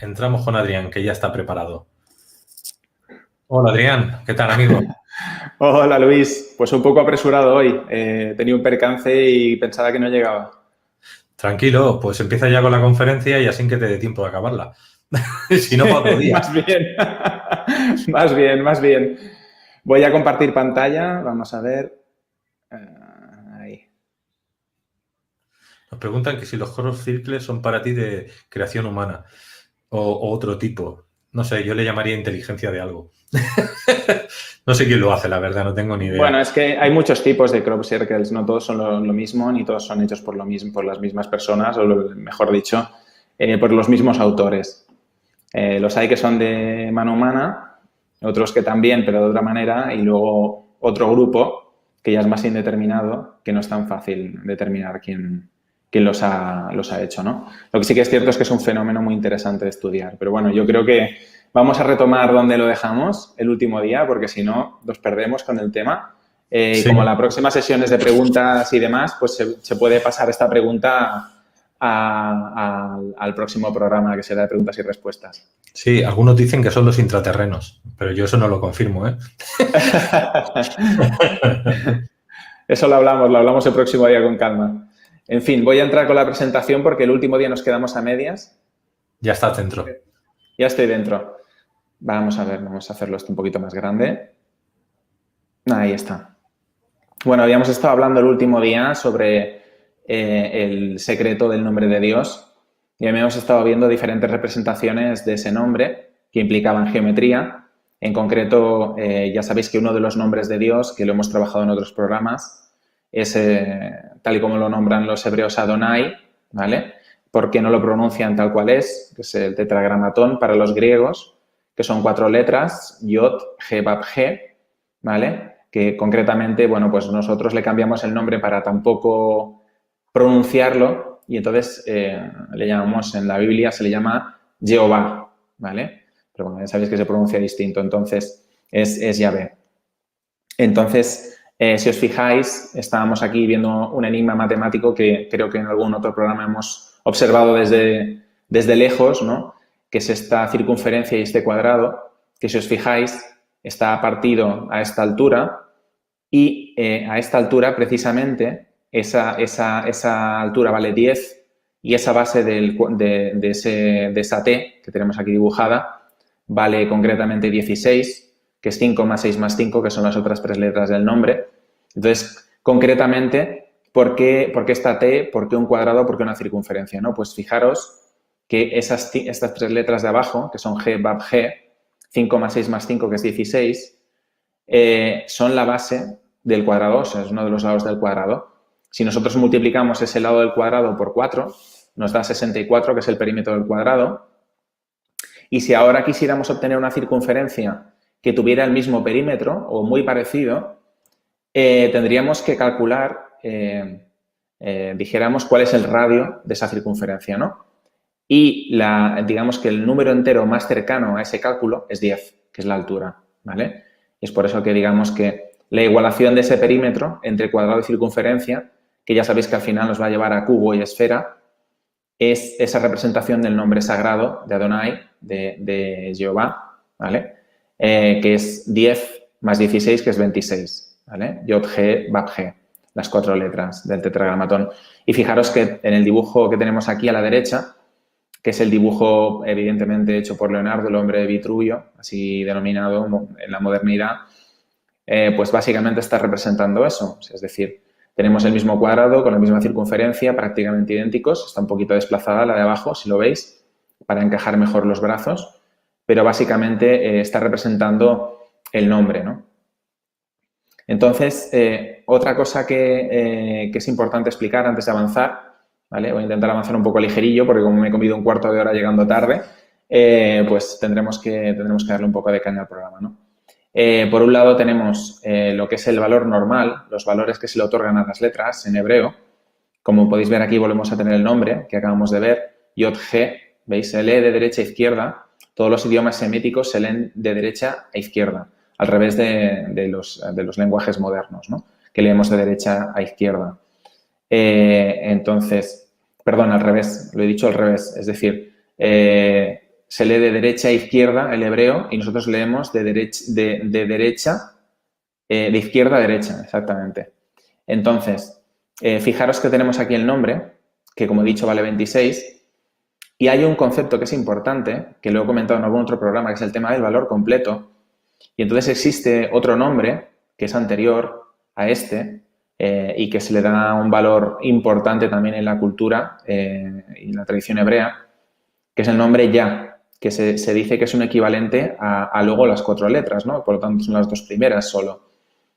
entramos con Adrián, que ya está preparado. Hola, Adrián. ¿Qué tal, amigo? Hola, Luis. Pues un poco apresurado hoy. Tenía un percance y pensaba que no llegaba. Tranquilo, pues empieza ya con la conferencia y así que te dé tiempo de acabarla. Si no, para otro día. Más bien. Más bien, más bien. Voy a compartir pantalla. Vamos a ver. Ahí. Nos preguntan que si los Horror Circles son para ti de creación humana o otro tipo. No sé, yo le llamaría inteligencia de algo. No sé quién lo hace, la verdad, no tengo ni idea. Bueno, es que hay muchos tipos de crop circles. No todos son lo mismo, ni todos son hechos por lo mismo, por las mismas personas, o mejor dicho, por los mismos autores. Los hay que son de mano humana, otros que también, pero de otra manera, y luego otro grupo que ya es más indeterminado, que no es tan fácil determinar quién los ha hecho, ¿no? Lo que sí que es cierto es que es un fenómeno muy interesante de estudiar. Pero bueno, yo creo que vamos a retomar donde lo dejamos el último día, porque si no, nos perdemos con el tema. Sí. Y como la próxima sesión es de preguntas y demás, pues se puede pasar esta pregunta al próximo programa, que será de preguntas y respuestas. Sí, algunos dicen que son los intraterrenos, pero yo eso no lo confirmo, ¿eh? Eso lo hablamos el próximo día con calma. En fin, voy a entrar con la presentación porque el último día nos quedamos a medias. Ya estás dentro. Ya estoy dentro. Vamos a ver, vamos a hacerlo esto un poquito más grande. Ahí está. Bueno, habíamos estado hablando el último día sobre el secreto del nombre de Dios y habíamos estado viendo diferentes representaciones de ese nombre que implicaban geometría. En concreto, ya sabéis que uno de los nombres de Dios, que lo hemos trabajado en otros programas, es, tal y como lo nombran los hebreos, Adonai, ¿vale? Porque no lo pronuncian tal cual es, que es el tetragramatón para los griegos, que son 4 letras, Yod, He, Bab, He, ¿vale? Que concretamente, bueno, pues nosotros le cambiamos el nombre para tampoco pronunciarlo y entonces le llamamos, en la Biblia se le llama Jehová, ¿vale? Pero bueno, ya sabéis que se pronuncia distinto, entonces es Yahvé. Entonces, si os fijáis, estábamos aquí viendo un enigma matemático que creo que en algún otro programa hemos observado desde lejos, ¿no? Que es esta circunferencia y este cuadrado, que si os fijáis está partido a esta altura y a esta altura precisamente esa altura vale 10 y esa base de esa T que tenemos aquí dibujada vale concretamente 16, que es 5 más 6 más 5, que son las otras 3 letras del nombre. Entonces, concretamente, ¿por qué esta T? ¿Por qué un cuadrado? ¿Por qué una circunferencia? ¿No? Pues fijaros que estas 3 letras de abajo, que son G, Bab, G, 5 más 6 más 5, que es 16, son la base del cuadrado, o sea, es uno de los lados del cuadrado. Si nosotros multiplicamos ese lado del cuadrado por 4, nos da 64, que es el perímetro del cuadrado. Y si ahora quisiéramos obtener una circunferencia que tuviera el mismo perímetro o muy parecido, tendríamos que calcular, dijéramos, cuál es el radio de esa circunferencia, ¿no? Y digamos que el número entero más cercano a ese cálculo es 10, que es la altura, ¿vale? Y es por eso que digamos que la igualación de ese perímetro entre cuadrado y circunferencia, que ya sabéis que al final nos va a llevar a cubo y esfera, es esa representación del nombre sagrado de Adonai, de Jehová, ¿vale? Que es 10 más 16, que es 26, ¿vale? Yod, He, Bab, He, las 4 letras del tetragramatón. Y fijaros que en el dibujo que tenemos aquí a la derecha, que es el dibujo evidentemente hecho por Leonardo, el hombre de Vitruvio, así denominado en la modernidad, pues básicamente está representando eso, es decir, tenemos el mismo cuadrado con la misma circunferencia, prácticamente idénticos, está un poquito desplazada la de abajo, si lo veis, para encajar mejor los brazos, pero básicamente está representando el nombre, ¿no? Entonces, otra cosa que es importante explicar antes de avanzar, ¿vale? Voy a intentar avanzar un poco ligerillo porque como me he comido un cuarto de hora llegando tarde, pues tendremos que darle un poco de caña al programa, ¿no? Por un lado tenemos lo que es el valor normal, los valores que se le otorgan a las letras en hebreo. Como podéis ver aquí volvemos a tener el nombre que acabamos de ver, Yod, He, ¿veis? Se lee de derecha a izquierda. Todos los idiomas semíticos se leen de derecha a izquierda, al revés de los lenguajes modernos, ¿no? Que leemos de derecha a izquierda. Entonces, perdón, al revés, lo he dicho al revés, es decir, se lee de derecha a izquierda el hebreo y nosotros leemos de izquierda a derecha, exactamente. Entonces, fijaros que tenemos aquí el nombre, que como he dicho vale 26, y hay un concepto que es importante, que lo he comentado en algún otro programa, que es el tema del valor completo. Y entonces existe otro nombre que es anterior a este y que se le da un valor importante también en la cultura y en la tradición hebrea, que es el nombre Ya, que se dice que es un equivalente a luego las 4 letras, ¿no? Por lo tanto, son las 2 primeras solo.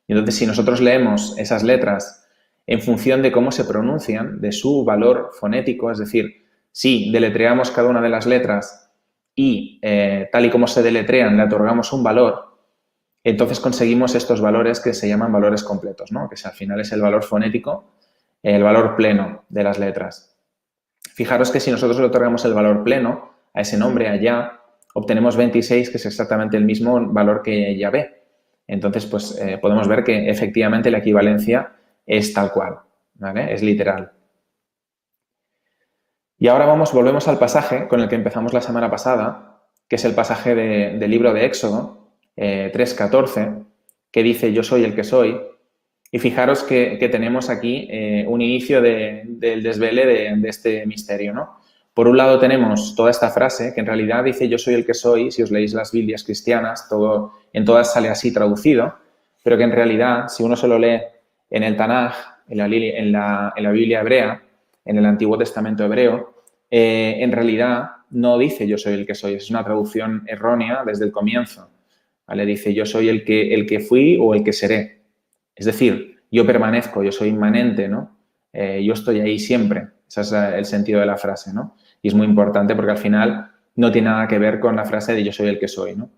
Y entonces, si nosotros leemos esas letras en función de cómo se pronuncian, de su valor fonético, es decir, si deletreamos cada una de las letras y tal y como se deletrean le otorgamos un valor, entonces conseguimos estos valores que se llaman valores completos, ¿no? Que al final es el valor fonético, el valor pleno de las letras. Fijaros que si nosotros le otorgamos el valor pleno a ese nombre, allá, obtenemos 26, que es exactamente el mismo valor que Yahvé. Entonces, pues podemos ver que efectivamente la equivalencia es tal cual, ¿vale? Es literal. Y ahora volvemos al pasaje con el que empezamos la semana pasada, que es el pasaje del libro de Éxodo, 3:14, que dice yo soy el que soy. Y fijaros que tenemos aquí un inicio del desvele de este misterio, ¿no? Por un lado tenemos toda esta frase que en realidad dice yo soy el que soy, si os leéis las Biblias cristianas, en todas sale así traducido, pero que en realidad, si uno se lo lee en el Tanaj, en la Biblia hebrea, en el Antiguo Testamento hebreo, en realidad no dice yo soy el que soy, es una traducción errónea desde el comienzo, ¿vale? Dice yo soy el que fui o el que seré. Es decir, yo permanezco, yo soy inmanente, ¿no? Yo estoy ahí siempre. Ese es el sentido de la frase, ¿no? Y es muy importante porque al final no tiene nada que ver con la frase de yo soy el que soy, ¿no?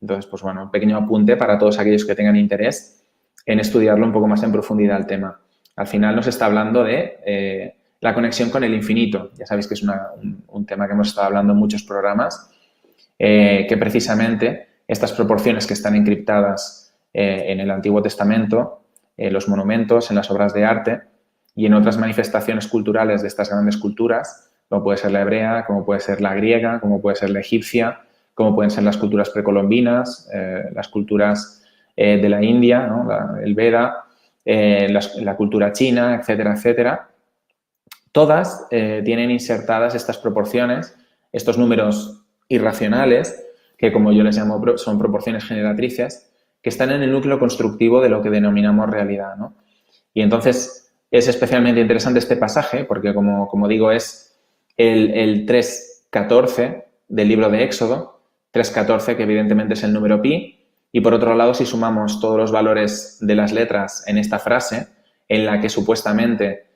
Entonces, pues bueno, un pequeño apunte para todos aquellos que tengan interés en estudiarlo un poco más en profundidad el tema. Al final nos está hablando de la conexión con el infinito. Ya sabéis que es un tema que hemos estado hablando en muchos programas, que precisamente estas proporciones que están encriptadas en el Antiguo Testamento, en los monumentos, en las obras de arte y en otras manifestaciones culturales de estas grandes culturas, como puede ser la hebrea, como puede ser la griega, como puede ser la egipcia, como pueden ser las culturas precolombinas, las culturas de la India, ¿no? El Veda, la cultura china, etcétera, etcétera. Todas tienen insertadas estas proporciones, estos números irracionales, que como yo les llamo son proporciones generatrices, que están en el núcleo constructivo de lo que denominamos realidad, ¿no? Y entonces es especialmente interesante este pasaje porque, como digo, es el 3:14 del libro de Éxodo, 3:14 que evidentemente es el número pi, y por otro lado, si sumamos todos los valores de las letras en esta frase, en la que supuestamente,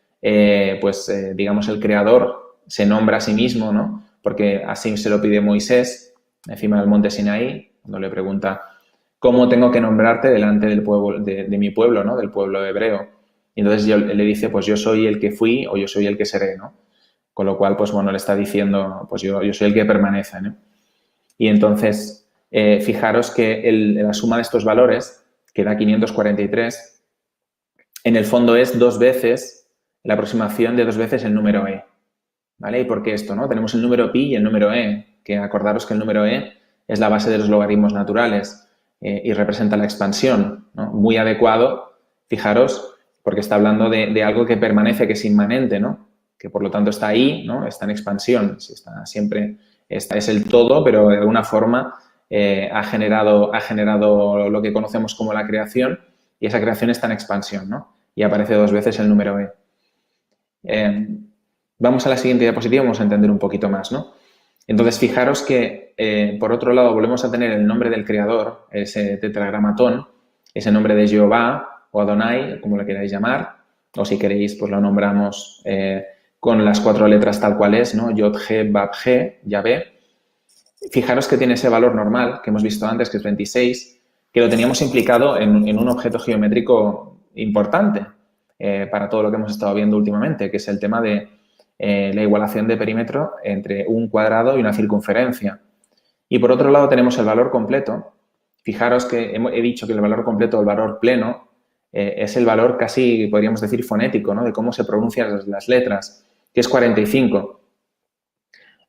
digamos, el creador se nombra a sí mismo, ¿no? Porque así se lo pide Moisés encima del monte Sinaí, cuando le pregunta ¿cómo tengo que nombrarte delante del pueblo, de mi pueblo, ¿no? Del pueblo hebreo? Y entonces él le dice, pues yo soy el que fui o yo soy el que seré, ¿no? Con lo cual, pues bueno, le está diciendo, pues yo soy el que permanece, ¿no? Y entonces, fijaros que la suma de estos valores, que da 543, en el fondo es 2 veces, la aproximación de 2 veces el número E, ¿vale? ¿Y por qué esto, no? Tenemos el número pi y el número E, que acordaros que el número E es la base de los logaritmos naturales y representa la expansión, ¿no? Muy adecuado, fijaros, porque está hablando de algo que permanece, que es inmanente, ¿no? Que por lo tanto está ahí, ¿no? Está en expansión, está siempre, es el todo, pero de alguna forma ha generado lo que conocemos como la creación y esa creación está en expansión, ¿no? Y aparece 2 veces el número E. Vamos a la siguiente diapositiva, vamos a entender un poquito más, ¿no? Entonces, fijaros que, por otro lado, volvemos a tener el nombre del creador, ese tetragramatón, ese nombre de Jehová o Adonai, como lo queráis llamar, o si queréis, pues lo nombramos con las 4 letras tal cual es, ¿no? Yod, He, Bab, He, Yahvé. Fijaros que tiene ese valor normal que hemos visto antes, que es 26, que lo teníamos implicado en un objeto geométrico importante para todo lo que hemos estado viendo últimamente, que es el tema de la igualación de perímetro entre un cuadrado y una circunferencia. Y por otro lado tenemos el valor completo. Fijaros que he dicho que el valor completo, el valor pleno, es el valor casi, podríamos decir, fonético, ¿no? De cómo se pronuncian las letras, que es 45.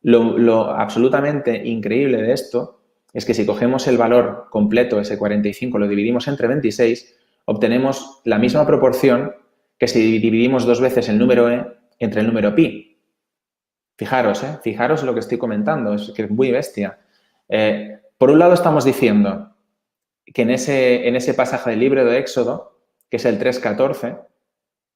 Lo absolutamente increíble de esto es que si cogemos el valor completo, ese 45, lo dividimos entre 26, obtenemos la misma proporción que si dividimos 2 veces el número e entre el número pi. Fijaros, fijaros lo que estoy comentando, es que es muy bestia. Por un lado estamos diciendo que en ese pasaje del libro de Éxodo, que es el 3.14,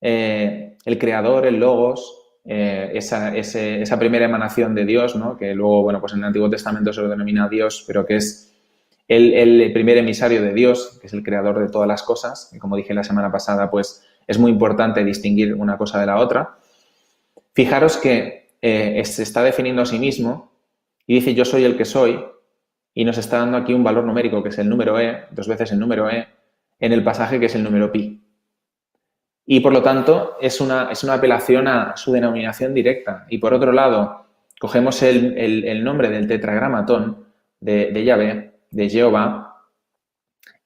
el creador, el logos, esa primera emanación de Dios, ¿no? Que luego, bueno, pues en el Antiguo Testamento se lo denomina Dios, pero que es el primer emisario de Dios, que es el creador de todas las cosas, y como dije la semana pasada, pues es muy importante distinguir una cosa de la otra. Fijaros que se está definiendo a sí mismo y dice yo soy el que soy, y nos está dando aquí un valor numérico que es el número e, 2 veces el número e, en el pasaje que es el número pi. Y por lo tanto es una apelación a su denominación directa. Y por otro lado, cogemos el nombre del tetragramatón de Yahvé, de Jehová,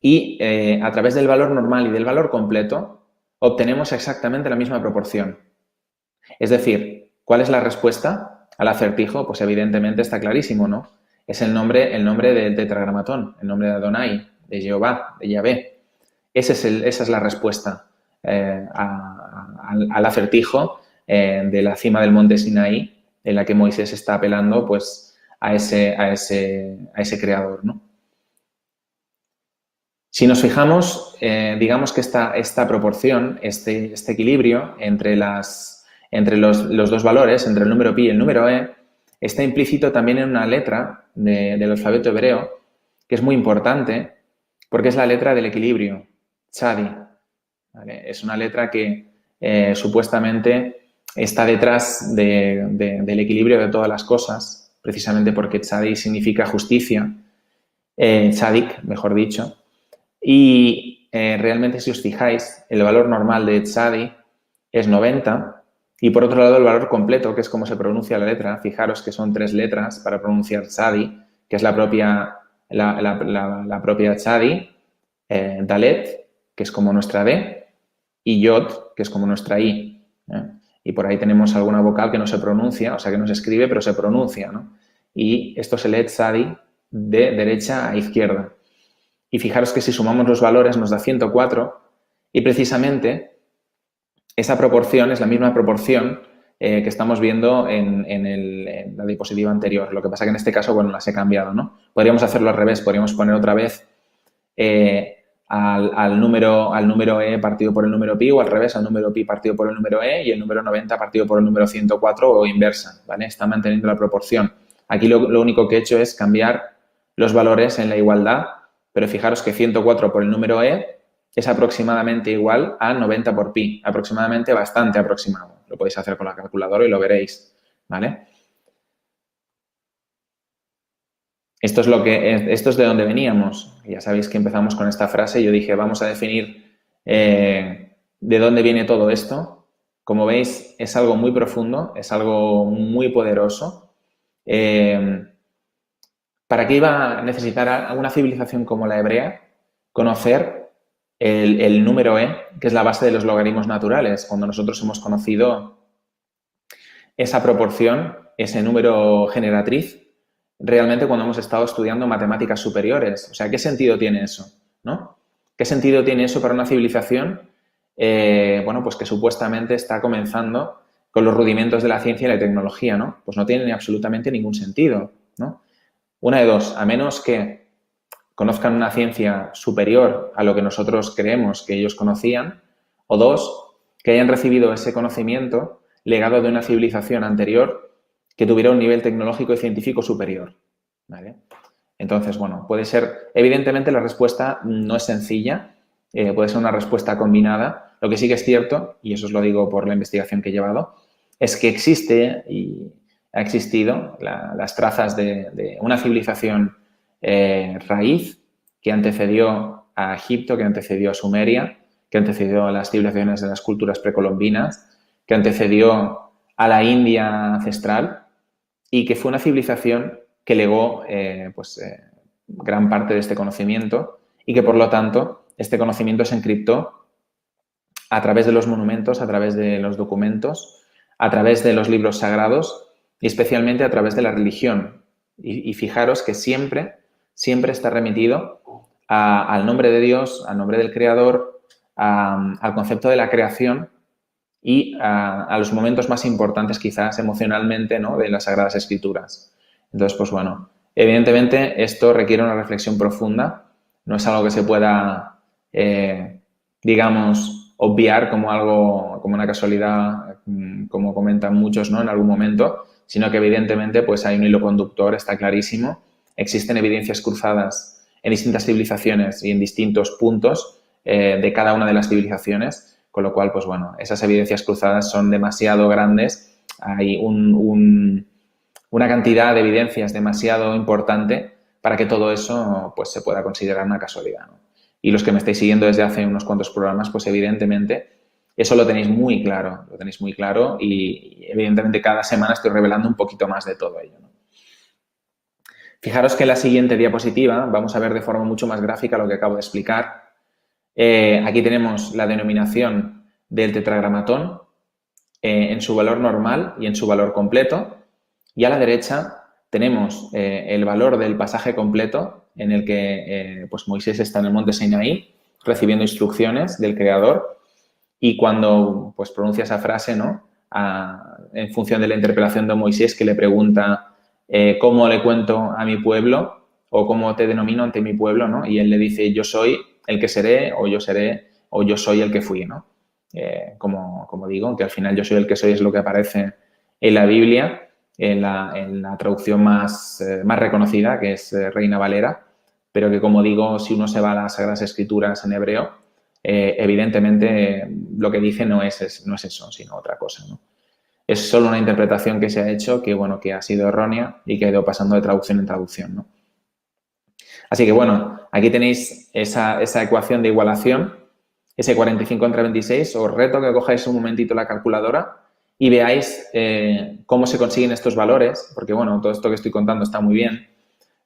y a través del valor normal y del valor completo obtenemos exactamente la misma proporción. Es decir, ¿cuál es la respuesta al acertijo? Pues evidentemente está clarísimo, ¿no? Es el nombre del tetragramatón, el nombre de Adonai, de Jehová, de Yahvé. Esa es la respuesta al acertijo de la cima del monte Sinaí, en la que Moisés está apelando pues, a ese creador, ¿no? Si nos fijamos, digamos que esta proporción, este equilibrio entre los dos valores, entre el número pi y el número e, está implícito también en una letra del alfabeto hebreo que es muy importante porque es la letra del equilibrio, tzadi. ¿Vale? Es una letra que supuestamente está detrás del equilibrio de todas las cosas, precisamente porque tzadi significa justicia, tzadik, mejor dicho. Y realmente, si os fijáis, el valor normal de tzadi es 90 y por otro lado el valor completo, que es como se pronuncia la letra, fijaros que son 3 letras para pronunciar tzadi, que es la propia tzadi, dalet, que es como nuestra D, y yod, que es como nuestra I. Y por ahí tenemos alguna vocal que no se pronuncia, o sea que no se escribe, pero se pronuncia, ¿no? Y esto se lee tzadi de derecha a izquierda. Y fijaros que si sumamos los valores nos da 104 y precisamente esa proporción es la misma proporción que estamos viendo en la diapositiva anterior. Lo que pasa que en este caso, bueno, las he cambiado, ¿no? Podríamos hacerlo al revés, podríamos poner otra vez al número e partido por el número pi o al revés, al número pi partido por el número e y el número 90 partido por el número 104 o inversa, ¿vale? Está manteniendo la proporción. Aquí lo único que he hecho es cambiar los valores en la igualdad, pero fijaros que 104 por el número e es aproximadamente igual a 90 por pi, aproximadamente bastante aproximado. Lo podéis hacer con la calculadora y lo veréis, ¿vale? Esto es de donde veníamos. Ya sabéis que empezamos con esta frase y yo dije, vamos a definir de dónde viene todo esto. Como veis, es algo muy profundo, es algo muy poderoso. ¿Para qué iba a necesitar a una civilización como la hebrea conocer el número e, que es la base de los logaritmos naturales? Cuando nosotros hemos conocido esa proporción, ese número generatriz, realmente cuando hemos estado estudiando matemáticas superiores. O sea, ¿qué sentido tiene eso? ¿No? ¿Qué sentido tiene eso para una civilización bueno, pues que supuestamente está comenzando con los rudimentos de la ciencia y la tecnología, ¿no? Pues no tiene absolutamente ningún sentido, ¿no? Una de dos, a menos que conozcan una ciencia superior a lo que nosotros creemos que ellos conocían, o dos, que hayan recibido ese conocimiento legado de una civilización anterior que tuviera un nivel tecnológico y científico superior, ¿vale? Entonces, bueno, puede ser, evidentemente la respuesta no es sencilla, puede ser una respuesta combinada. Lo que sí que es cierto, y eso os lo digo por la investigación que he llevado, es que existe y ha existido las trazas de una civilización raíz que antecedió a Egipto, que antecedió a Sumeria, que antecedió a las civilizaciones de las culturas precolombinas, que antecedió a la India ancestral y que fue una civilización que legó gran parte de este conocimiento y que, por lo tanto, este conocimiento se encriptó a través de los monumentos, a través de los documentos, a través de los libros sagrados y especialmente a través de la religión. Y fijaros que siempre está remitido al nombre de Dios, al nombre del Creador, al concepto de la creación y a los momentos más importantes quizás emocionalmente, ¿no?, de las Sagradas Escrituras. Entonces, pues bueno, evidentemente esto requiere una reflexión profunda, no es algo que se pueda, digamos, obviar como algo, como una casualidad, como comentan muchos, ¿no?, en algún momento, sino que evidentemente pues hay un hilo conductor, está clarísimo. Existen evidencias cruzadas en distintas civilizaciones y en distintos puntos de cada una de las civilizaciones, con lo cual, pues bueno, esas evidencias cruzadas son demasiado grandes, hay una cantidad de evidencias demasiado importante para que todo eso pues se pueda considerar una casualidad, ¿no? Y los que me estáis siguiendo desde hace unos cuantos programas, pues evidentemente eso lo tenéis muy claro y evidentemente cada semana estoy revelando un poquito más de todo ello, ¿no? Fijaros que en la siguiente diapositiva vamos a ver de forma mucho más gráfica lo que acabo de explicar. Aquí tenemos la denominación del tetragramatón en su valor normal y en su valor completo. Y a la derecha tenemos el valor del pasaje completo en el que pues Moisés está en el monte Sinaí recibiendo instrucciones del Creador y cuando pues pronuncia esa frase, ¿no?, en función de la interpelación de Moisés que le pregunta ¿cómo le cuento a mi pueblo o cómo te denomino ante mi pueblo?, ¿no? Y él le dice yo soy el que seré o yo soy el que fui, ¿no? Como digo, que al final yo soy el que soy es lo que aparece en la Biblia, en la traducción más reconocida, que es Reina Valera, pero que, como digo, si uno se va a las Sagradas Escrituras en hebreo, evidentemente lo que dice no es eso, sino otra cosa, ¿no? Es solo una interpretación que se ha hecho que, bueno, que ha sido errónea y que ha ido pasando de traducción en traducción, ¿no? Así que, bueno, aquí tenéis esa ecuación de igualación, ese 45 entre 26. Os reto que cojáis un momentito la calculadora y veáis cómo se consiguen estos valores, porque, bueno, todo esto que estoy contando está muy bien,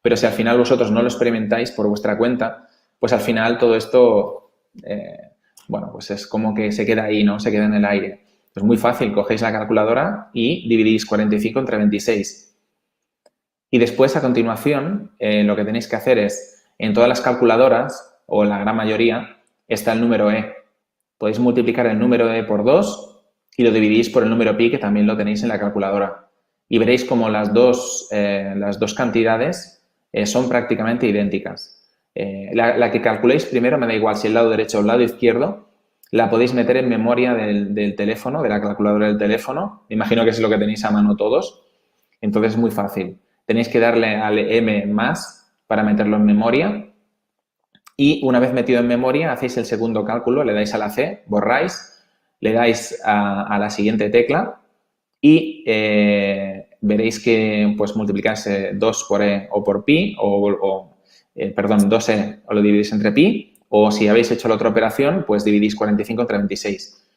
pero si al final vosotros no lo experimentáis por vuestra cuenta, pues al final todo esto, bueno, pues es como que se queda ahí, ¿no? Se queda en el aire. Es muy fácil, cogéis la calculadora y dividís 45 entre 26. Y después, a continuación, lo que tenéis que hacer es, en todas las calculadoras, o en la gran mayoría, está el número E. Podéis multiplicar el número E por 2 y lo dividís por el número pi, que también lo tenéis en la calculadora. Y veréis como las dos cantidades son prácticamente idénticas. La que calculéis primero, me da igual si el lado derecho o el lado izquierdo, la podéis meter en memoria del teléfono, de la calculadora del teléfono. Me imagino que es lo que tenéis a mano todos. Entonces es muy fácil. Tenéis que darle al M más para meterlo en memoria y una vez metido en memoria hacéis el segundo cálculo, le dais a la C, borráis, le dais a la siguiente tecla y veréis que pues multiplicáis 2 por E o por pi perdón, 2E o lo dividís entre pi o si habéis hecho la otra operación pues dividís 45 entre 26.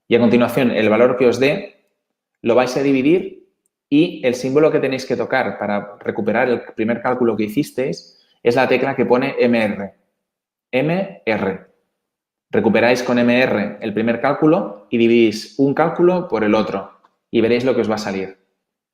Y a continuación el valor que os dé lo vais a dividir y el símbolo que tenéis que tocar para recuperar el primer cálculo que hicisteis es la tecla que pone MR. MR. Recuperáis con MR el primer cálculo y dividís un cálculo por el otro y veréis lo que os va a salir.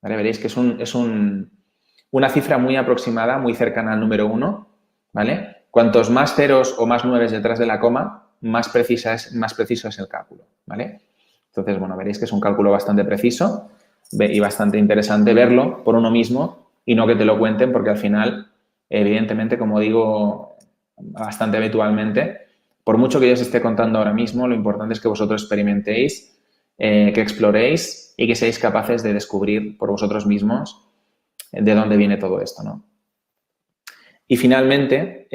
¿Vale? Veréis que es una cifra muy aproximada, muy cercana al número 1. ¿Vale? Cuantos más ceros o más nueves detrás de la coma, más preciso es el cálculo. ¿Vale? Entonces, bueno, veréis que es un cálculo bastante preciso y bastante interesante verlo por uno mismo y no que te lo cuenten porque al final, evidentemente, como digo bastante habitualmente, por mucho que yo os esté contando ahora mismo, lo importante es que vosotros experimentéis, que exploréis y que seáis capaces de descubrir por vosotros mismos de dónde viene todo esto, ¿no? Y finalmente,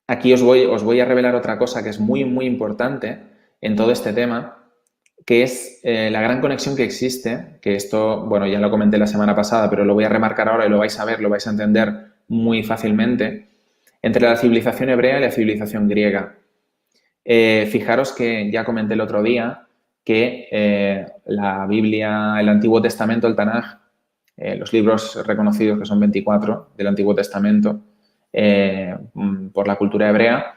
aquí os voy a revelar otra cosa que es muy, muy importante en todo este tema, que es la gran conexión que existe, que esto, bueno, ya lo comenté la semana pasada, pero lo voy a remarcar ahora y lo vais a ver, lo vais a entender muy fácilmente, entre la civilización hebrea y la civilización griega. Fijaros que ya comenté el otro día que la Biblia, el Antiguo Testamento, el Tanaj, los libros reconocidos que son 24 del Antiguo Testamento por la cultura hebrea,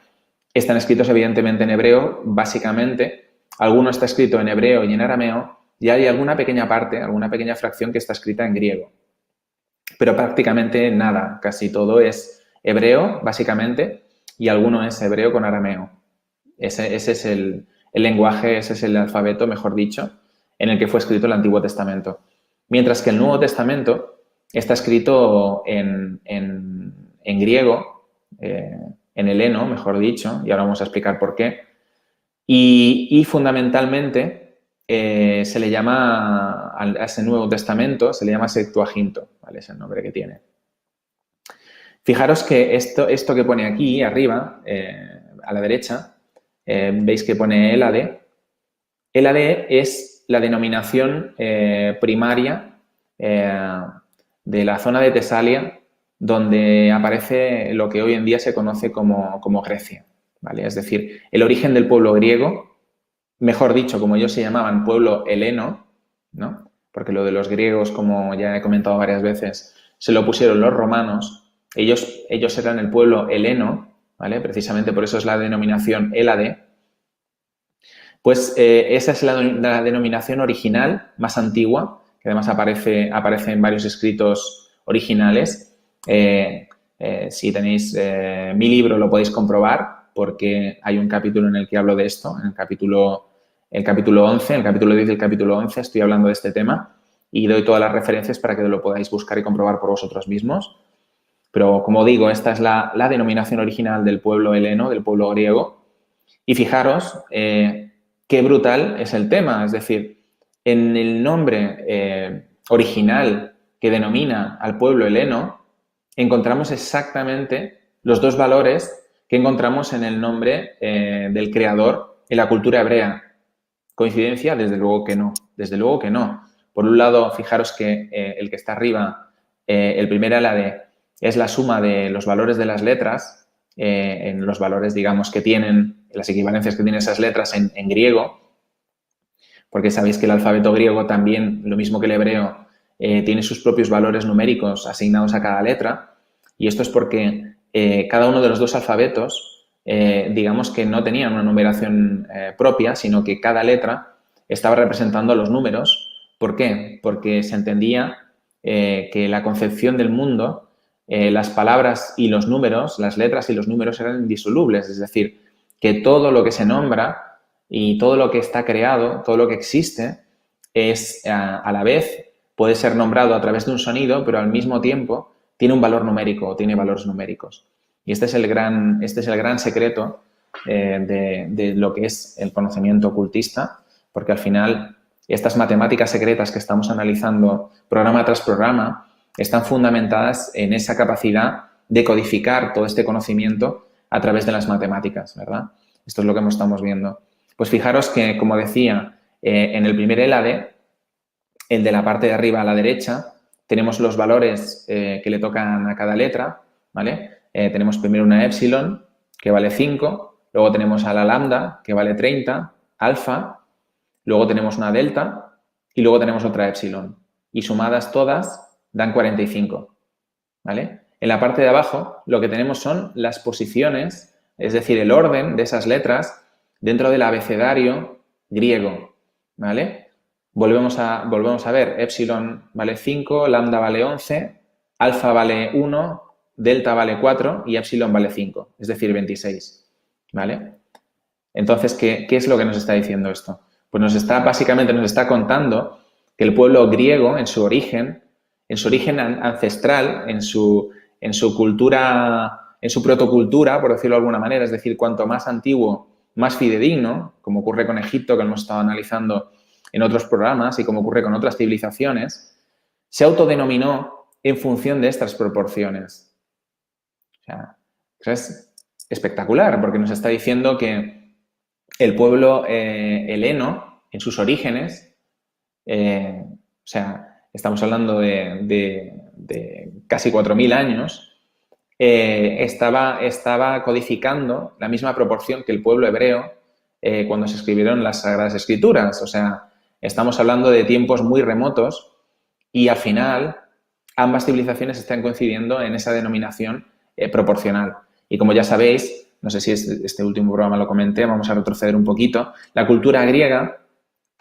están escritos evidentemente en hebreo, básicamente. Alguno está escrito en hebreo y en arameo y hay alguna pequeña parte, alguna pequeña fracción que está escrita en griego. Pero prácticamente nada, casi todo es hebreo, básicamente, y alguno es hebreo con arameo. Ese es el lenguaje, ese es el alfabeto, mejor dicho, en el que fue escrito el Antiguo Testamento. Mientras que el Nuevo Testamento está escrito en griego, en heleno, mejor dicho, y ahora vamos a explicar por qué. Y fundamentalmente se le llama a ese Nuevo Testamento, se le llama Septuaginto, ¿vale? Es el nombre que tiene. Fijaros que esto que pone aquí arriba, a la derecha, veis que pone Hélade. Hélade es la denominación primaria de la zona de Tesalia, donde aparece lo que hoy en día se conoce como Grecia, ¿vale? Es decir, el origen del pueblo griego, mejor dicho, como ellos se llamaban, pueblo heleno, ¿no? Porque lo de los griegos, como ya he comentado varias veces, se lo pusieron los romanos. Ellos eran el pueblo heleno, ¿vale? Precisamente por eso es la denominación Hélade. Pues esa es la denominación original, más antigua, que además aparece en varios escritos originales. Si tenéis mi libro lo podéis comprobar, porque hay un capítulo en el que hablo de esto, en el capítulo 11, el capítulo 10 y el capítulo 11 estoy hablando de este tema y doy todas las referencias para que lo podáis buscar y comprobar por vosotros mismos. Pero, como digo, esta es la denominación original del pueblo heleno, del pueblo griego. Y fijaros qué brutal es el tema. Es decir, en el nombre original que denomina al pueblo heleno, encontramos exactamente los dos valores que encontramos en el nombre del creador en la cultura hebrea. ¿Coincidencia? Desde luego que no. Desde luego que no. Por un lado, fijaros que el que está arriba, el primer Hélade, es la suma de los valores de las letras, en los valores, digamos, que tienen, las equivalencias que tienen esas letras en griego, porque sabéis que el alfabeto griego también, lo mismo que el hebreo, tiene sus propios valores numéricos asignados a cada letra, y esto es porque cada uno de los dos alfabetos, digamos que no tenían una numeración propia, sino que cada letra estaba representando a los números. ¿Por qué? Porque se entendía que la concepción del mundo, las palabras y los números, las letras y los números eran indisolubles, es decir, que todo lo que se nombra y todo lo que está creado, todo lo que existe, es a la vez puede ser nombrado a través de un sonido, pero al mismo tiempo tiene un valor numérico o tiene valores numéricos. Y este es el gran secreto de lo que es el conocimiento ocultista, porque al final estas matemáticas secretas que estamos analizando programa tras programa están fundamentadas en esa capacidad de codificar todo este conocimiento a través de las matemáticas, ¿verdad? Esto es lo que estamos viendo. Pues fijaros que, como decía, en el primer Hélade, el de la parte de arriba a la derecha, tenemos los valores que le tocan a cada letra, ¿vale? Tenemos primero una épsilon, que vale 5, luego tenemos a la lambda, que vale 30, alfa, luego tenemos una delta y luego tenemos otra épsilon. Y sumadas todas dan 45, ¿vale? En la parte de abajo lo que tenemos son las posiciones, es decir, el orden de esas letras dentro del abecedario griego, ¿vale? Volvemos a ver, épsilon vale 5, lambda vale 11, alfa vale 1, delta vale 4 y épsilon vale 5, es decir, 26, ¿vale? Entonces, ¿qué es lo que nos está diciendo esto? Pues básicamente nos está contando que el pueblo griego, en su origen ancestral, en su cultura, en su protocultura, por decirlo de alguna manera, es decir, cuanto más antiguo, más fidedigno, como ocurre con Egipto, que hemos estado analizando en otros programas y como ocurre con otras civilizaciones, se autodenominó en función de estas proporciones. O sea, es espectacular, porque nos está diciendo que el pueblo heleno, en sus orígenes, o sea, estamos hablando de casi 4.000 años, estaba codificando la misma proporción que el pueblo hebreo cuando se escribieron las Sagradas Escrituras. O sea, estamos hablando de tiempos muy remotos y al final ambas civilizaciones están coincidiendo en esa denominación proporcional. Y como ya sabéis, no sé si este último programa lo comenté, vamos a retroceder un poquito, la cultura griega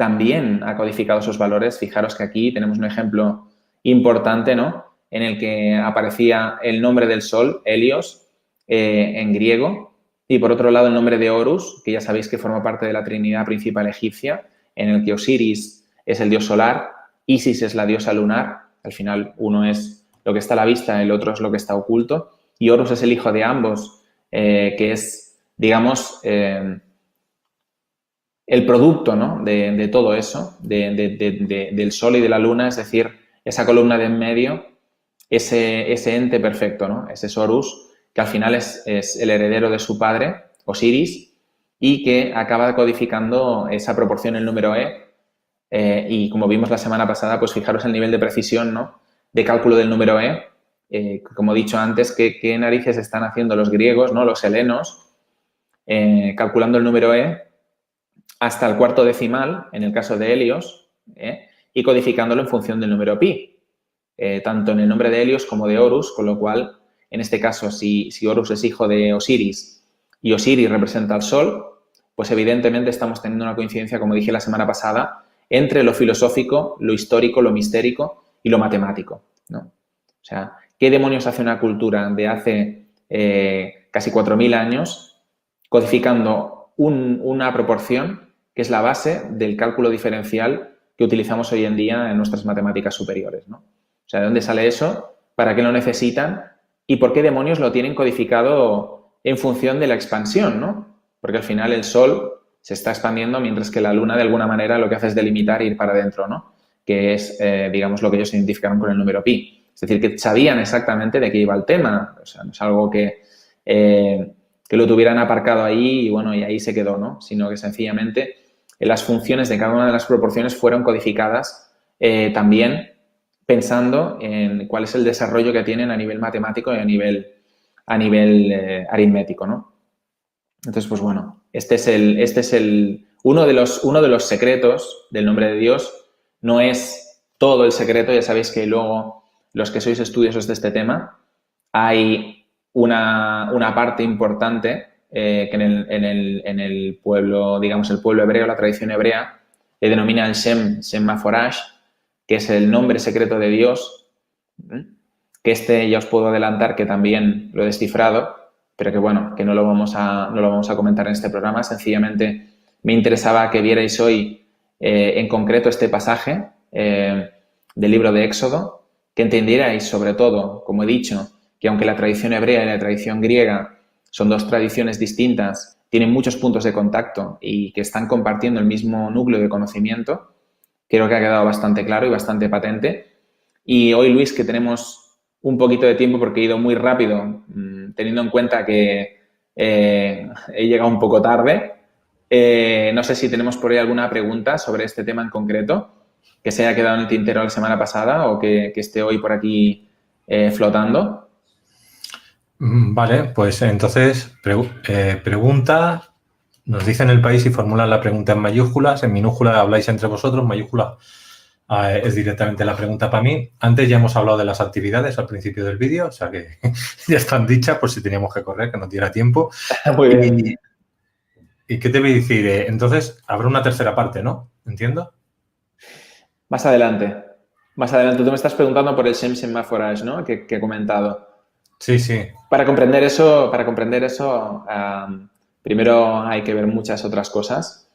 también ha codificado esos valores. Fijaros que aquí tenemos un ejemplo importante, ¿no?, en el que aparecía el nombre del sol, Helios, en griego, y por otro lado el nombre de Horus, que ya sabéis que forma parte de la Trinidad principal egipcia, en el que Osiris es el dios solar, Isis es la diosa lunar, al final uno es lo que está a la vista, el otro es lo que está oculto, y Horus es el hijo de ambos, que es, digamos, el producto, ¿no?, de todo eso, del sol y de la luna, es decir, esa columna de en medio, ese ente perfecto, ¿no?, ese Horus, que al final es el heredero de su padre, Osiris, y que acaba codificando esa proporción, el número y como vimos la semana pasada, pues fijaros el nivel de precisión, ¿no?, de cálculo del número como he dicho antes, ¿qué narices están haciendo los griegos, ¿no?, los helenos, calculando el número hasta el cuarto decimal, en el caso de Helios, y codificándolo en función del número pi, tanto en el nombre de Helios como de Horus, con lo cual, en este caso, si Horus es hijo de Osiris y Osiris representa al sol, pues evidentemente estamos teniendo una coincidencia, como dije la semana pasada, entre lo filosófico, lo histórico, lo mistérico y lo matemático, ¿no? O sea, ¿qué demonios hace una cultura de hace casi 4.000 años codificando una proporción que es la base del cálculo diferencial que utilizamos hoy en día en nuestras matemáticas superiores, ¿no? O sea, ¿de dónde sale eso? ¿Para qué lo necesitan? ¿Y por qué demonios lo tienen codificado en función de la expansión, ¿no? Porque al final el Sol se está expandiendo mientras que la Luna, de alguna manera, lo que hace es delimitar e ir para adentro, ¿no? Que es, digamos, lo que ellos identificaron con el número pi. Es decir, que sabían exactamente de qué iba el tema. O sea, no es algo que lo tuvieran aparcado ahí y, bueno, y ahí se quedó, ¿no? Sino que sencillamente las funciones de cada una de las proporciones fueron codificadas también pensando en cuál es el desarrollo que tienen a nivel matemático y a nivel aritmético, ¿no? Entonces, pues bueno, este es uno de los secretos del nombre de Dios. No es todo el secreto, ya sabéis que luego los que sois estudiosos de este tema, hay una parte importante que en el pueblo, digamos, el pueblo hebreo, la tradición hebrea, le denomina el Shem Maforash, que es el nombre secreto de Dios, que ya os puedo adelantar que también lo he descifrado, pero que bueno, que no lo vamos a comentar en este programa. Sencillamente me interesaba que vierais hoy en concreto este pasaje del libro de Éxodo, que entendierais sobre todo, como he dicho, que aunque la tradición hebrea y la tradición griega son dos tradiciones distintas, tienen muchos puntos de contacto y que están compartiendo el mismo núcleo de conocimiento. Creo que ha quedado bastante claro y bastante patente. Y hoy, Luis, que tenemos un poquito de tiempo porque he ido muy rápido, teniendo en cuenta que he llegado un poco tarde, no sé si tenemos por ahí alguna pregunta sobre este tema en concreto que se haya quedado en el tintero la semana pasada o que esté hoy por aquí flotando. Vale, pues entonces pregunta. Nos dicen el país y formulan la pregunta en mayúsculas. En minúscula habláis entre vosotros. Mayúscula es directamente la pregunta para mí. Antes ya hemos hablado de las actividades al principio del vídeo, o sea que ya están dichas por si teníamos que correr, que nos diera tiempo. Muy bien. ¿Y qué te voy a decir? Entonces, habrá una tercera parte, ¿no? ¿Entiendo? Más adelante. Tú me estás preguntando por el Shem Maforash, ¿no? Que he comentado. Sí, sí. Para comprender eso, primero hay que ver muchas otras cosas.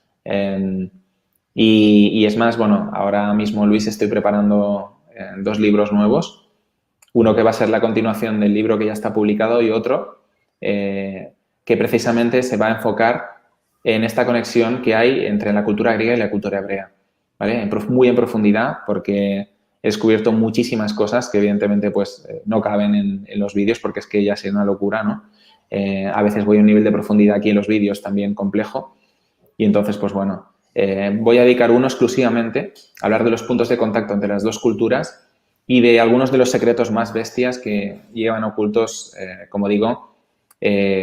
Y es más, bueno, ahora mismo, Luis, estoy preparando 2 libros nuevos. Uno que va a ser la continuación del libro que ya está publicado y otro que precisamente se va a enfocar en esta conexión que hay entre la cultura griega y la cultura hebrea, ¿vale? Muy en profundidad, porque he descubierto muchísimas cosas que evidentemente pues no caben en los vídeos porque es que ya sería una locura, ¿no? A veces voy a un nivel de profundidad aquí en los vídeos también complejo y entonces pues bueno, voy a dedicar uno exclusivamente a hablar de los puntos de contacto entre las dos culturas y de algunos de los secretos más bestias que llevan ocultos, como digo,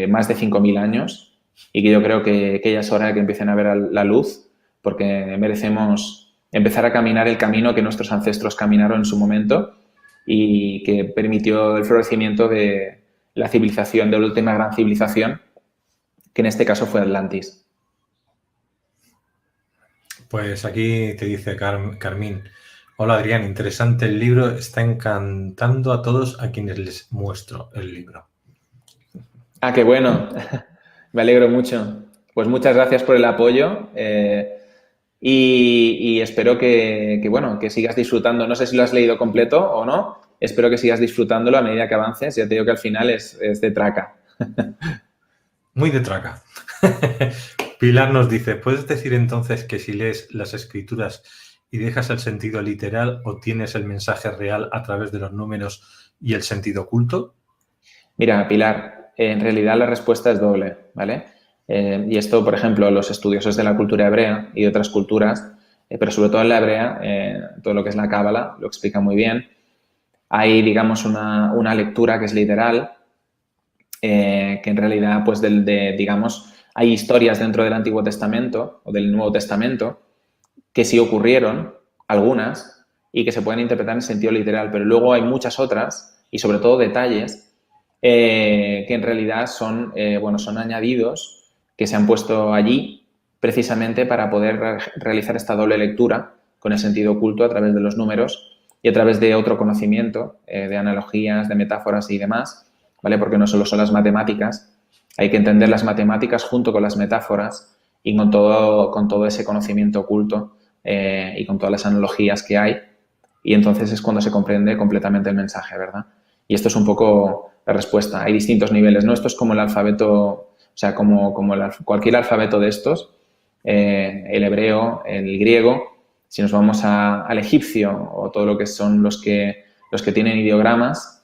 más de 5.000 años y que yo creo que ya es hora de que empiecen a ver la luz porque merecemos empezar a caminar el camino que nuestros ancestros caminaron en su momento y que permitió el florecimiento de la civilización, de la última gran civilización, que en este caso fue Atlantis. Pues aquí te dice Carmín. Hola Adrián, interesante el libro, está encantando a todos a quienes les muestro el libro. Ah, qué bueno. Me alegro mucho. Pues muchas gracias por el apoyo y espero bueno, que sigas disfrutando. No sé si lo has leído completo o no. Espero que sigas disfrutándolo a medida que avances. Ya te digo que al final es de traca. Muy de traca. Pilar nos dice, ¿puedes decir entonces que si lees las escrituras y dejas el sentido literal, obtienes el mensaje real a través de los números y el sentido oculto? Mira, Pilar, en realidad la respuesta es doble, ¿vale? Y esto, por ejemplo, los estudiosos de la cultura hebrea y de otras culturas, pero sobre todo en la hebrea, todo lo que es la cábala lo explica muy bien. Hay, digamos, una lectura que es literal, que en realidad, pues, digamos, hay historias dentro del Antiguo Testamento o del Nuevo Testamento que sí ocurrieron, algunas, y que se pueden interpretar en sentido literal, pero luego hay muchas otras, y sobre todo detalles, que en realidad son, bueno, son añadidos que se han puesto allí precisamente para poder realizar esta doble lectura con el sentido oculto a través de los números y a través de otro conocimiento, de analogías, de metáforas y demás, ¿vale? Porque no solo son las matemáticas, hay que entender las matemáticas junto con las metáforas y con todo ese conocimiento oculto y con todas las analogías que hay. Y entonces es cuando se comprende completamente el mensaje, ¿verdad? Y esto es un poco la respuesta. Hay distintos niveles, ¿no? Esto es como el alfabeto, o sea, como cualquier alfabeto de estos, el hebreo, el griego. Si nos vamos al egipcio o todo lo que son los que tienen ideogramas,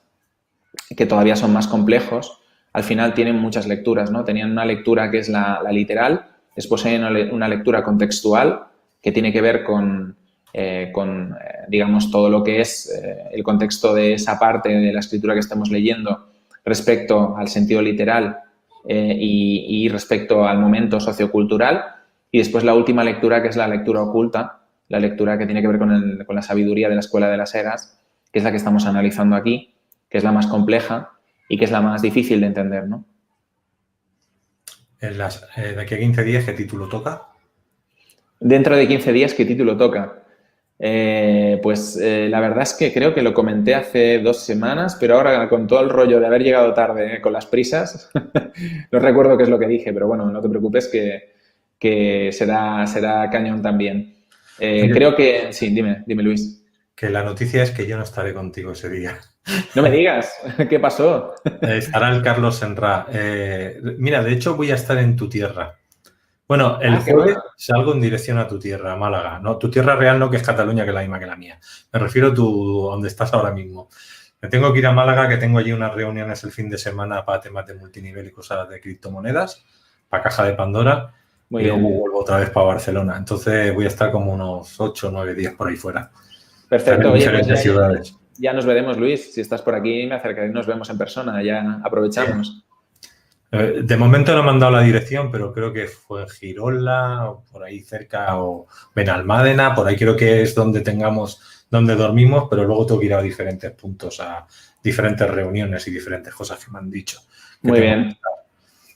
que todavía son más complejos, al final tienen muchas lecturas, ¿no? Tenían una lectura que es la literal, después hay una lectura contextual que tiene que ver con digamos, todo lo que es el contexto de esa parte de la escritura que estamos leyendo respecto al sentido literal y respecto al momento sociocultural. Y después la última lectura, que es la lectura oculta, la lectura que tiene que ver con la sabiduría de la Escuela de las Eras, que es la que estamos analizando aquí, que es la más compleja y que es la más difícil de entender, ¿no? De aquí a 15 días, ¿qué título toca? Dentro de 15 días, ¿qué título toca? La verdad es que creo que lo comenté hace 2 semanas, pero ahora con todo el rollo de haber llegado tarde con las prisas, no recuerdo qué es lo que dije, pero bueno, no te preocupes que será cañón también. Creo que... Sí, dime Luis. Que la noticia es que yo no estaré contigo ese día. No me digas, ¿qué pasó? Estará el Carlos Senra. Mira, de hecho voy a estar en tu tierra. Bueno, el Qué jueves bueno. salgo en dirección a tu tierra, a Málaga. No, tu tierra real no, que es Cataluña, que es la misma que la mía. Me refiero a donde estás ahora mismo. Me tengo que ir a Málaga, que tengo allí unas reuniones el fin de semana para temas de multinivel y cosas de criptomonedas, para Caja de Pandora, Muy y luego bien. vuelvo otra vez para Barcelona. Entonces voy a estar como unos 8 o 9 días por ahí fuera. Estaré Perfecto. en Oye, pues diferentes ciudades. ya nos veremos, Luis. Si estás por aquí, me acercaré y nos vemos en persona. Ya aprovechamos. De momento no me han dado la dirección, pero creo que fue en Girola, o por ahí cerca, o Benalmádena, por ahí creo que es donde dormimos, pero luego tengo que ir a diferentes puntos, a diferentes reuniones y diferentes cosas que me han dicho. Muy bien.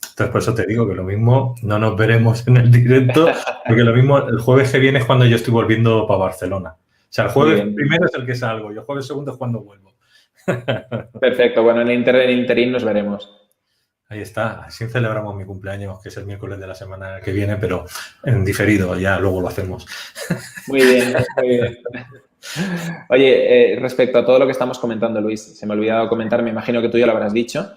Entonces, por eso te digo que lo mismo no nos veremos en el directo, porque lo mismo el jueves que viene es cuando yo estoy volviendo para Barcelona. O sea, el Muy jueves bien. primero es el que salgo y el jueves segundo es cuando vuelvo. Perfecto. Bueno, en el interín nos veremos. Ahí está, así celebramos mi cumpleaños, que es el miércoles de la semana que viene, pero en diferido, ya luego lo hacemos. Muy bien, muy bien. Oye, respecto a todo lo que estamos comentando, Luis, se me ha olvidado comentar, me imagino que tú ya lo habrás dicho,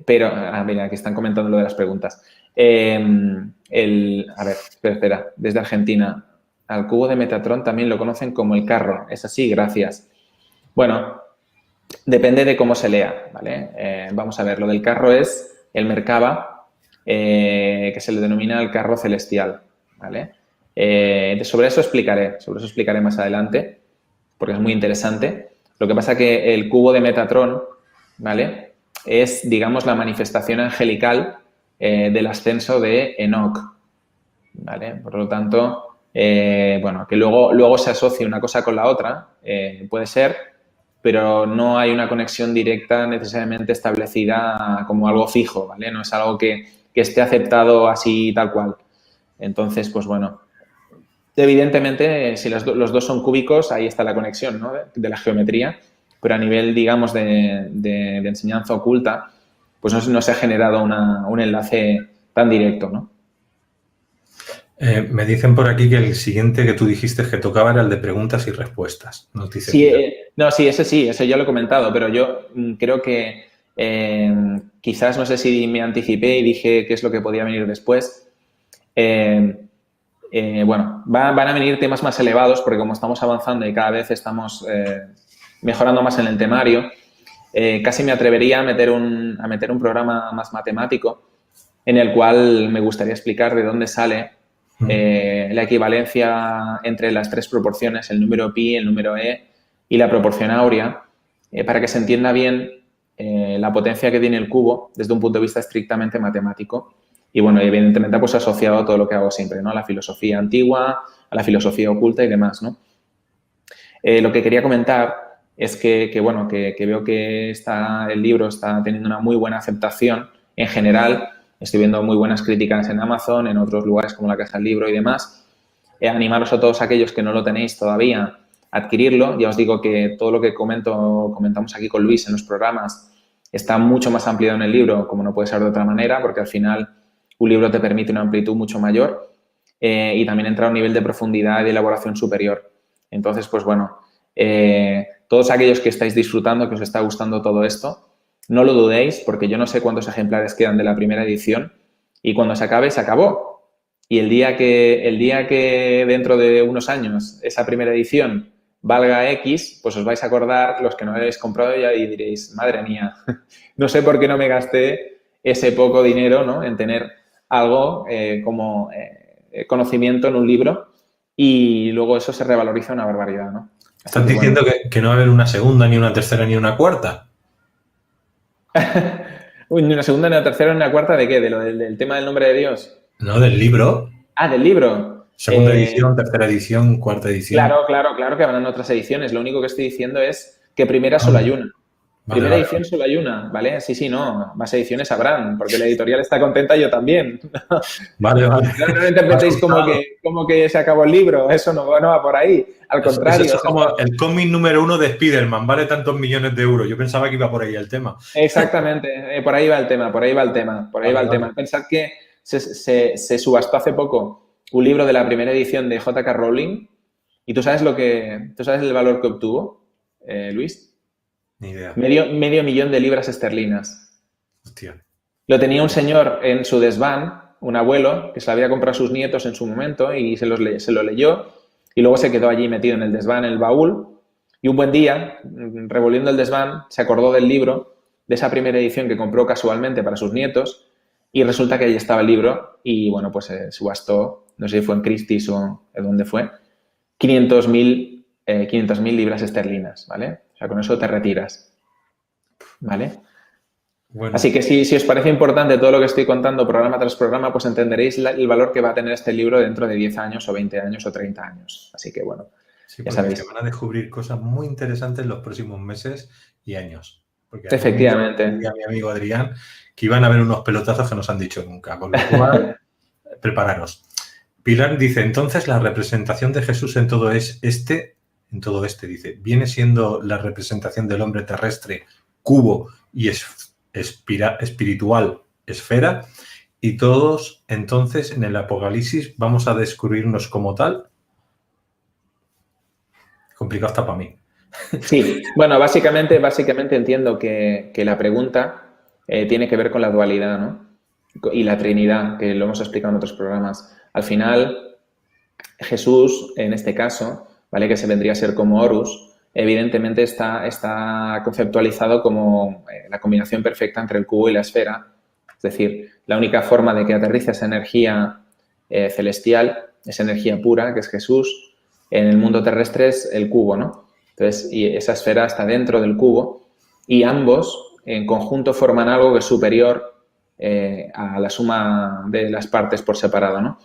pero, mira, aquí están comentando lo de las preguntas. A ver, espera, desde Argentina, al cubo de Metatron también lo conocen como el carro, es así, gracias. Bueno, depende de cómo se lea, ¿vale? Vamos a ver, lo del carro es el Merkaba, que se le denomina el carro celestial, ¿vale? Sobre eso explicaré más adelante, porque es muy interesante. Lo que pasa que el cubo de Metatron, ¿vale? Es, digamos, la manifestación angelical del ascenso de Enoch, ¿vale? Por lo tanto, bueno, que luego se asocie una cosa con la otra, puede ser, pero no hay una conexión directa necesariamente establecida como algo fijo, ¿vale? No es algo que esté aceptado así tal cual. Entonces, pues bueno, evidentemente, si los dos son cúbicos, ahí está la conexión, ¿no? de la geometría, pero a nivel, digamos, de enseñanza oculta, pues no se ha generado un enlace tan directo, ¿no? Me dicen por aquí que el siguiente que tú dijiste que tocaba era el de preguntas y respuestas. Nos dice Sí, no, sí, ese ya lo he comentado, pero yo creo que quizás, no sé si me anticipé y dije qué es lo que podía venir después. Bueno, van a venir temas más elevados porque como estamos avanzando y cada vez estamos mejorando más en el temario, casi me atrevería a meter un programa más matemático en el cual me gustaría explicar de dónde sale la equivalencia entre las tres proporciones, el número pi, el número e y la proporción áurea, para que se entienda bien la potencia que tiene el cubo desde un punto de vista estrictamente matemático. Y bueno, evidentemente pues asociado a todo lo que hago siempre, ¿no? A la filosofía antigua, a la filosofía oculta y demás, ¿no? Lo que quería comentar es que veo que el libro está teniendo una muy buena aceptación en general. Estoy viendo muy buenas críticas en Amazon, en otros lugares como la Casa del Libro y demás. Animaros a todos aquellos que no lo tenéis todavía a adquirirlo. Ya os digo que todo lo que comentamos aquí con Luis en los programas está mucho más ampliado en el libro, como no puede ser de otra manera, porque al final un libro te permite una amplitud mucho mayor y también entra a un nivel de profundidad y de elaboración superior. Entonces, pues bueno, todos aquellos que estáis disfrutando, que os está gustando todo esto, no lo dudéis, porque yo no sé cuántos ejemplares quedan de la primera edición y cuando se acabe, se acabó. Y el día que dentro de unos años esa primera edición valga X, pues os vais a acordar, los que no habéis comprado ya, y diréis, madre mía, no sé por qué no me gasté ese poco dinero, ¿no? En tener algo como conocimiento en un libro y luego eso se revaloriza una barbaridad, ¿no? ¿Estás diciendo que no va a haber una segunda, ni una tercera, ni una cuarta? Uy, ni una segunda, ni una tercera, ni una cuarta, ¿de qué? ¿Del tema del nombre de Dios? No, del libro. Ah, del libro. Segunda edición, tercera edición, cuarta edición. Claro que habrán otras ediciones. Lo único que estoy diciendo es que primera solo hay una. Primera edición solo hay una, ¿vale? Sí, no. Más ediciones habrán, porque la editorial está contenta y yo también. Vale. No lo interpretéis como que se acabó el libro. Eso no va por ahí. Al contrario. Eso es como el cómic número 1 de Spider-Man. Vale tantos millones de euros. Yo pensaba que iba por ahí el tema. Exactamente. Por ahí va el tema. Pensad que se subastó hace poco un libro de la primera edición de J.K. Rowling. ¿Y tú sabes el valor que obtuvo, Luis? Ni idea. Medio millón de libras esterlinas. Hostia. Lo tenía un señor en su desván, un abuelo, que se lo había comprado a sus nietos en su momento y se lo leyó y luego se quedó allí metido en el desván, en el baúl. Y un buen día, revolviendo el desván, se acordó del libro, de esa primera edición que compró casualmente para sus nietos y resulta que ahí estaba el libro y, bueno, pues se subastó, no sé si fue en Christie's o en dónde fue, 500.000 libras esterlinas, ¿vale? O sea, con eso te retiras, ¿vale? Bueno. Así que si os parece importante todo lo que estoy contando programa tras programa, pues entenderéis el valor que va a tener este libro dentro de 10 años o 20 años o 30 años. Así que, bueno, sí, ya sabéis. Se van a descubrir cosas muy interesantes en los próximos meses y años. Porque efectivamente. A mi amigo Adrián que iban a haber unos pelotazos que no se han dicho nunca, con lo cual, prepararos. Pilar dice, entonces la representación de Jesús en todo este, dice, viene siendo la representación del hombre terrestre, cubo y espiritual, esfera, y todos entonces en el Apocalipsis vamos a descubrirnos como tal. Complicado está para mí. Sí, bueno, básicamente entiendo que la pregunta tiene que ver con la dualidad, ¿no? Y la Trinidad, que lo hemos explicado en otros programas. Al final, Jesús, en este caso, ¿vale? Que se vendría a ser como Horus, evidentemente está conceptualizado como la combinación perfecta entre el cubo y la esfera. Es decir, la única forma de que aterrice esa energía celestial, esa energía pura, que es Jesús, en el mundo terrestre es el cubo, ¿no? Entonces, y esa esfera está dentro del cubo y ambos en conjunto forman algo que es superior a la suma de las partes por separado, ¿no?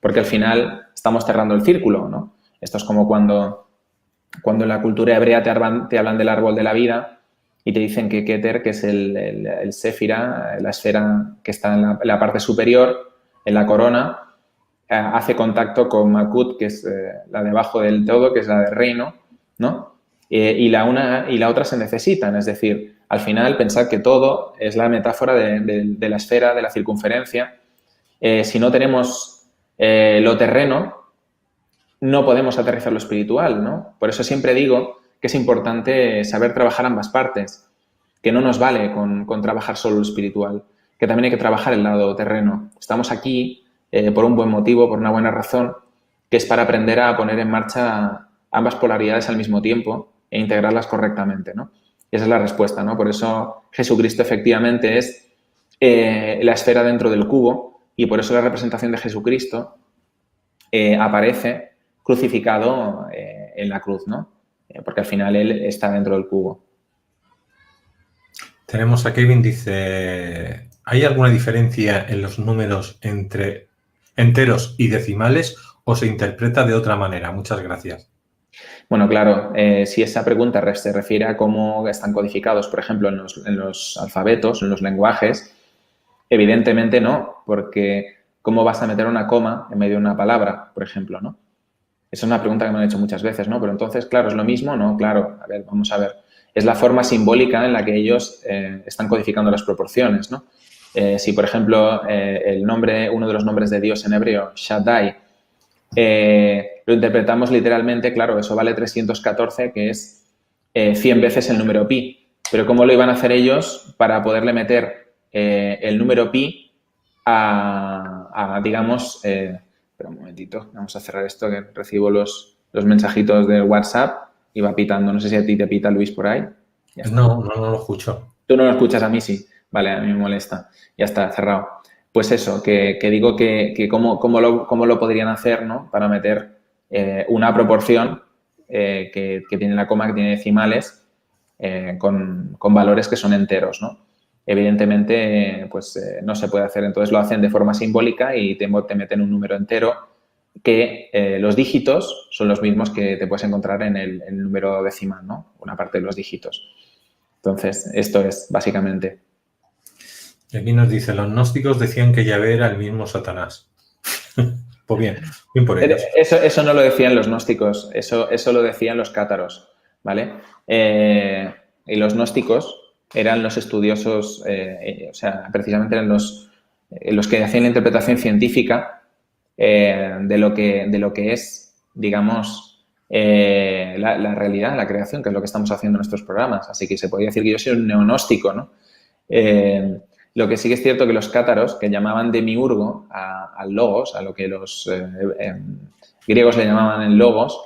Porque al final estamos cerrando el círculo, ¿no? Esto es como cuando en la cultura hebrea te hablan del árbol de la vida y te dicen que Keter, que es el Séfira, la esfera que está en la parte superior, en la corona, hace contacto con Malkut, que es la de abajo del todo, que es la de reino, ¿no? Y la una y la otra se necesitan, es decir, al final pensad que todo es la metáfora de la esfera, de la circunferencia. Si no tenemos lo terreno, no podemos aterrizar lo espiritual, ¿no? Por eso siempre digo que es importante saber trabajar ambas partes, que no nos vale con trabajar solo lo espiritual, que también hay que trabajar el lado terreno. Estamos aquí por un buen motivo, por una buena razón, que es para aprender a poner en marcha ambas polaridades al mismo tiempo e integrarlas correctamente, ¿no? Y esa es la respuesta, ¿no? Por eso Jesucristo efectivamente es la esfera dentro del cubo y por eso la representación de Jesucristo aparece crucificado en la cruz, ¿no? Porque al final él está dentro del cubo. Tenemos a Kevin, dice, ¿hay alguna diferencia en los números entre enteros y decimales o se interpreta de otra manera? Muchas gracias. Bueno, claro, si esa pregunta se refiere a cómo están codificados, por ejemplo, en los alfabetos, en los lenguajes, evidentemente no, porque ¿cómo vas a meter una coma en medio de una palabra, por ejemplo, no? Esa es una pregunta que me han hecho muchas veces, ¿no? Pero entonces, claro, ¿es lo mismo? No, claro. A ver, vamos a ver. Es la forma simbólica en la que ellos están codificando las proporciones, ¿no? Si, por ejemplo, uno de los nombres de Dios en hebreo, Shaddai, lo interpretamos literalmente, claro, eso vale 314, que es 100 veces el número pi. Pero ¿cómo lo iban a hacer ellos para poderle meter el número pi digamos... Espera un momentito, vamos a cerrar esto, que recibo los mensajitos de WhatsApp y va pitando. No sé si a ti te pita, Luis, por ahí. No lo escucho. Tú no lo escuchas, a mí sí. Vale, a mí me molesta. Ya está, cerrado. Pues eso, que digo que cómo lo podrían hacer, ¿no? Para meter una proporción que tiene la coma, que tiene decimales, con valores que son enteros, ¿no? Evidentemente, pues no se puede hacer. Entonces lo hacen de forma simbólica y te meten un número entero que los dígitos son los mismos que te puedes encontrar en el número decimal, ¿no? Una parte de los dígitos. Entonces, esto es básicamente. Y aquí nos dice, los gnósticos decían que Yahvé era el mismo Satanás. Pues bien por ellos. Eso no lo decían los gnósticos, eso lo decían los cátaros, ¿vale? Y los gnósticos eran los estudiosos, o sea, precisamente eran los que hacían la interpretación científica de lo que es, digamos, la realidad, la creación, que es lo que estamos haciendo en nuestros programas. Así que se podría decir que yo soy un neognóstico, ¿no? Lo que sí que es cierto que los cátaros, que llamaban demiurgo al logos, a lo que los griegos le llamaban el logos,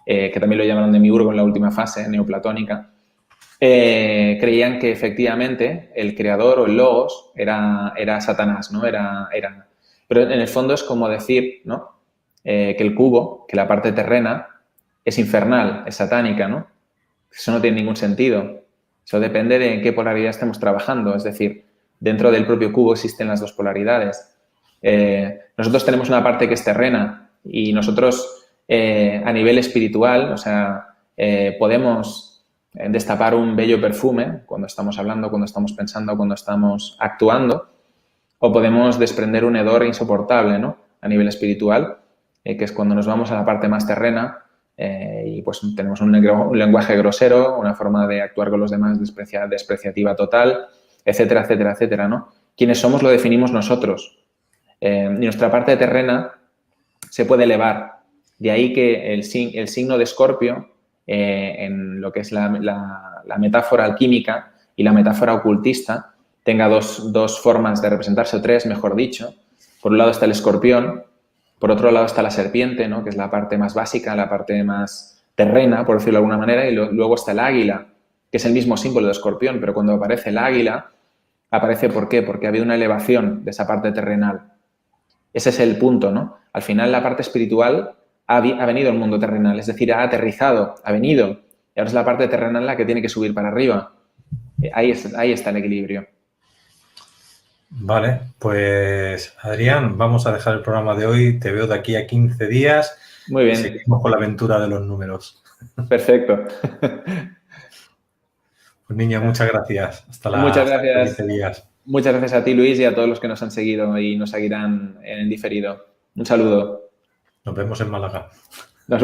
que también lo llamaron demiurgo en la última fase neoplatónica, creían que efectivamente el creador o el logos era Satanás, ¿no? Pero en el fondo es como decir, ¿no? Que el cubo, que la parte terrena, es infernal, es satánica, ¿no? Eso no tiene ningún sentido. Eso depende de en qué polaridad estemos trabajando. Es decir, dentro del propio cubo existen las dos polaridades. Nosotros tenemos una parte que es terrena y nosotros a nivel espiritual, o sea, podemos destapar un bello perfume cuando estamos hablando, cuando estamos pensando, cuando estamos actuando, o podemos desprender un hedor insoportable, ¿no? A nivel espiritual, que es cuando nos vamos a la parte más terrena y pues tenemos un lenguaje grosero, una forma de actuar con los demás despreciativa total, etcétera, etcétera, etcétera, ¿no? Quienes somos lo definimos nosotros. Y nuestra parte terrena se puede elevar. De ahí que el signo de Escorpio, en lo que es la metáfora alquímica y la metáfora ocultista, tenga dos formas de representarse, o tres, mejor dicho. Por un lado está el escorpión, por otro lado está la serpiente, ¿no? Que es la parte más básica, la parte más terrena, por decirlo de alguna manera, y luego está el águila, que es el mismo símbolo de escorpión, pero cuando aparece el águila, aparece ¿por qué? Porque ha habido una elevación de esa parte terrenal. Ese es el punto, ¿no? Al final la parte espiritual ha venido al mundo terrenal, es decir, ha aterrizado, ha venido, y ahora es la parte terrenal la que tiene que subir para arriba. Ahí está el equilibrio. Vale, pues Adrián, vamos a dejar el programa de hoy. Te veo de aquí a 15 días. Muy bien. Y seguimos con la aventura de los números. Perfecto. Pues niña, muchas gracias. Muchas gracias. 15 días. Muchas gracias a ti, Luis, y a todos los que nos han seguido y nos seguirán en diferido. Un saludo. Nos vemos en Málaga. Nos vemos.